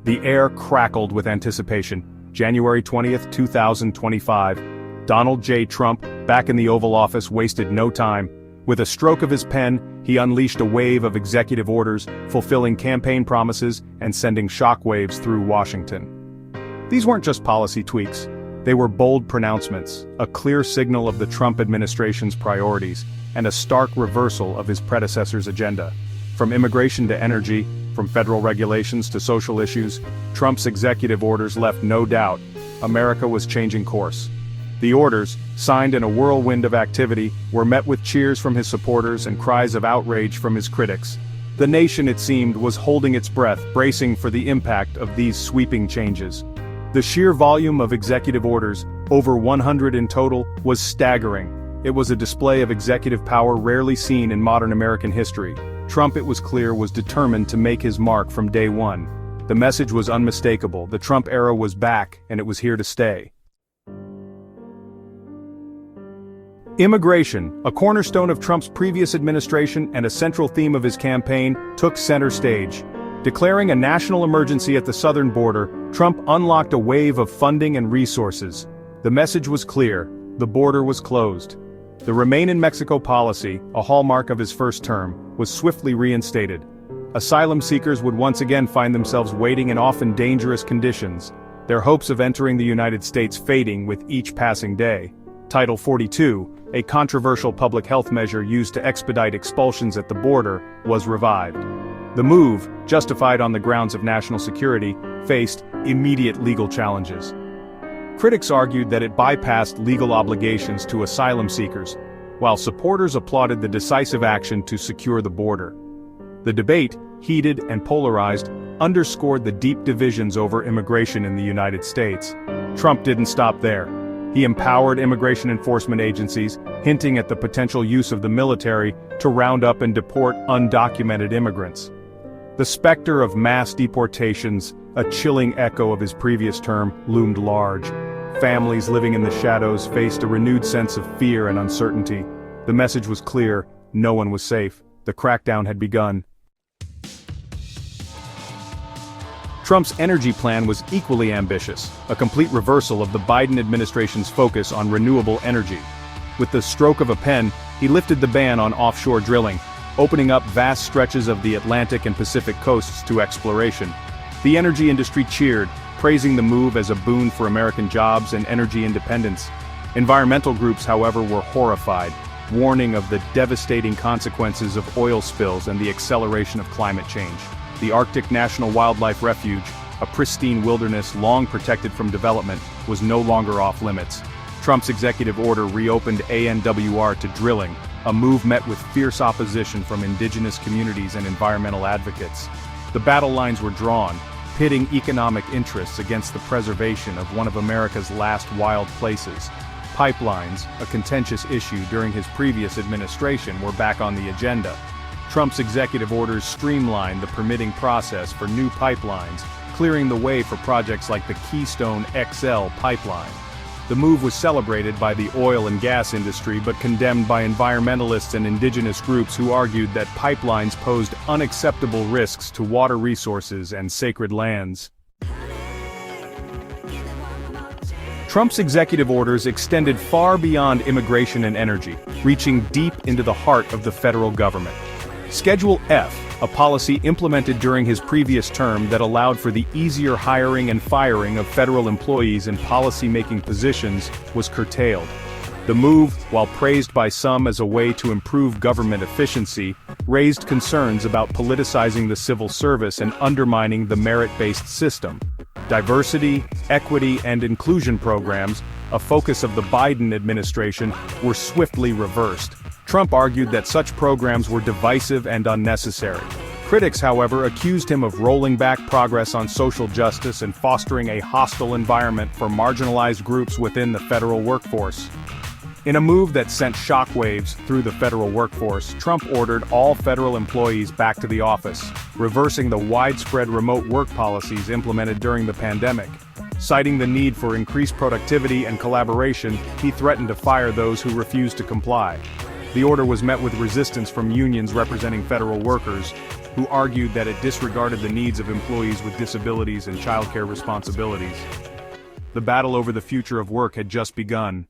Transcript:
The air crackled with anticipation. January 20th, 2025. Donald J. Trump, back in the Oval Office, wasted no time. With a stroke of his pen, he unleashed a wave of executive orders, fulfilling campaign promises and sending shockwaves through Washington. These weren't just policy tweaks. They were bold pronouncements, a clear signal of the Trump administration's priorities, and a stark reversal of his predecessor's agenda. From immigration to energy, from federal regulations to social issues, Trump's executive orders left no doubt America was changing course. The orders, signed in a whirlwind of activity, were met with cheers from his supporters and cries of outrage from his critics. The nation, it seemed, was holding its breath, bracing for the impact of these sweeping changes. The sheer volume of executive orders, over 100 in total, was staggering. It was a display of executive power rarely seen in modern American history. Trump, it was clear, was determined to make his mark from day one. The message was unmistakable. The Trump era was back, and it was here to stay. Immigration, a cornerstone of Trump's previous administration and a central theme of his campaign, took center stage. Declaring a national emergency at the southern border, Trump unlocked a wave of funding and resources. The message was clear: the border was closed. The Remain in Mexico policy, a hallmark of his first term, was swiftly reinstated. Asylum seekers would once again find themselves waiting in often dangerous conditions, their hopes of entering the United States fading with each passing day. Title 42, a controversial public health measure used to expedite expulsions at the border, was revived. The move, justified on the grounds of national security, faced immediate legal challenges. Critics argued that it bypassed legal obligations to asylum seekers, while supporters applauded the decisive action to secure the border. The debate, heated and polarized, underscored the deep divisions over immigration in the United States. Trump didn't stop there. He empowered immigration enforcement agencies, hinting at the potential use of the military to round up and deport undocumented immigrants. The specter of mass deportations, a chilling echo of his previous term, loomed large. Families living in the shadows faced a renewed sense of fear and uncertainty. The message was clear: no one was safe. The crackdown had begun. Trump's energy plan was equally ambitious, a complete reversal of the Biden administration's focus on renewable energy. With the stroke of a pen, he lifted the ban on offshore drilling, opening up vast stretches of the Atlantic and Pacific coasts to exploration. The energy industry cheered, praising the move as a boon for American jobs and energy independence. Environmental groups, however, were horrified, warning of the devastating consequences of oil spills and the acceleration of climate change. The Arctic National Wildlife Refuge, a pristine wilderness long protected from development, was no longer off limits. Trump's executive order reopened ANWR to drilling, a move met with fierce opposition from indigenous communities and environmental advocates. The battle lines were drawn, pitting economic interests against the preservation of one of America's last wild places. Pipelines, a contentious issue during his previous administration, were back on the agenda. Trump's executive orders streamlined the permitting process for new pipelines, clearing the way for projects like the Keystone XL pipeline. The move was celebrated by the oil and gas industry but condemned by environmentalists and indigenous groups who argued that pipelines posed unacceptable risks to water resources and sacred lands. Trump's executive orders extended far beyond immigration and energy, reaching deep into the heart of the federal government. Schedule F, a policy implemented during his previous term that allowed for the easier hiring and firing of federal employees in policy-making positions, was curtailed. The move, while praised by some as a way to improve government efficiency, raised concerns about politicizing the civil service and undermining the merit-based system. Diversity, equity, and inclusion programs, a focus of the Biden administration, were swiftly reversed. Trump argued that such programs were divisive and unnecessary. Critics, however, accused him of rolling back progress on social justice and fostering a hostile environment for marginalized groups within the federal workforce. In a move that sent shockwaves through the federal workforce, Trump ordered all federal employees back to the office, reversing the widespread remote work policies implemented during the pandemic. Citing the need for increased productivity and collaboration, he threatened to fire those who refused to comply. The order was met with resistance from unions representing federal workers. who argued that it disregarded the needs of employees with disabilities and childcare responsibilities. The battle over the future of work had just begun,